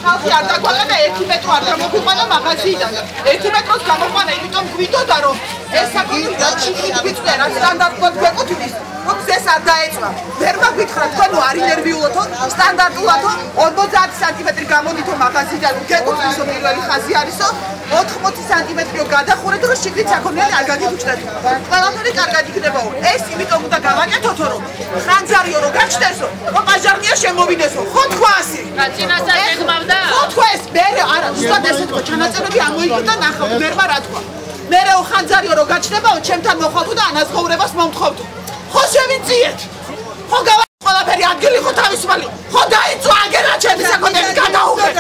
ხალხი არ დაგვაყენა 1 მეტრო არ გამოგვიყვანა მაღაზიიდან. 1 მეტროს გამოყვანა, იმიტომ გვიდოდა რომ ეს საკუთრივ დაჩიქვით გვიწვია რა სტანდარტულად გვეკუთვნის. რომ ეს არ დაეწვა. ვერ მაგვითხრა თქვენ არ ინერვიულოთო, სტანდარტულათო 50 სანტიმეტრი გამოდითო მაღაზიიდან გეკუთვნისო პირველი ხაზი არისო 80 სანტიმეტრიო გადახურეთ რომ შიგნით საქონელი არ გაგიჩნდეთო. ყველაფერი კარგად იქნებაო. ეს იმიტომ უნდა გავაკეთოთო რომ ხანძარიო რომ გაჩნდესო, რომ პაჟარნია შემოვიდესო. ხო თქვა ასე. კაცინასა გეგმავდა? ხო თქვა ეს მე არა, ზუსტად ესე თქვა ჩანაწერები ამოიგდა ნახავ მერმა რა თქვა. მერეო ხანძარიო რომ გაჩნდებაო, ჩემთან მოხავთო და ანაზღაურებას მომთხოვთო. ხო შევიწიეთ. ხო ყველაფერი ადგილი ხო თავისუფალი. ხო დაიწვა აგერა ჩემი საქონელი გადაუღეთ.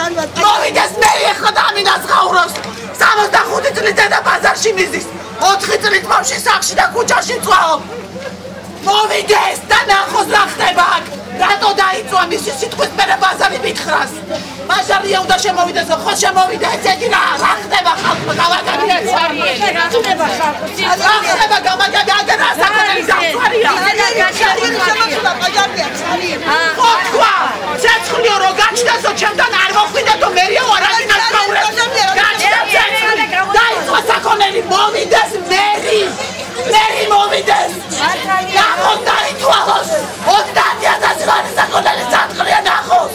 მოვიდეს მე ეხლა და ამინაზღაუროს. 65 წლის დედა ბაზარში მიზის. 4 წლის ბავშვი სახლში და ქუჩაში წვაო. მოვიდეს და ნახოს რა ხდება აქ. რატო დაიწვა მისი სიტყვის მერე ბაზარი მითხრას. ბაზარია უნდა შემოვიდესო, ხო შემოვიდა ეს იგი რა ხდება ხალხმა გავაგებია ცარიელი. რა ხდება ხალხი? რა ხდება გამაგები აგერა საქონელი დამწვარია. ხო თქვა, ცეცხლიო რო გაჩნდესო ჩემთან არ მოხვიდეთო მერია არაგინას გაურებს. დაიწვა საქონელი მოვიდეს მერი. მერი მოვიდეს. ნახოს დაითვალოს. 30,000 ლარი საქონელი სათხრია ნახოს.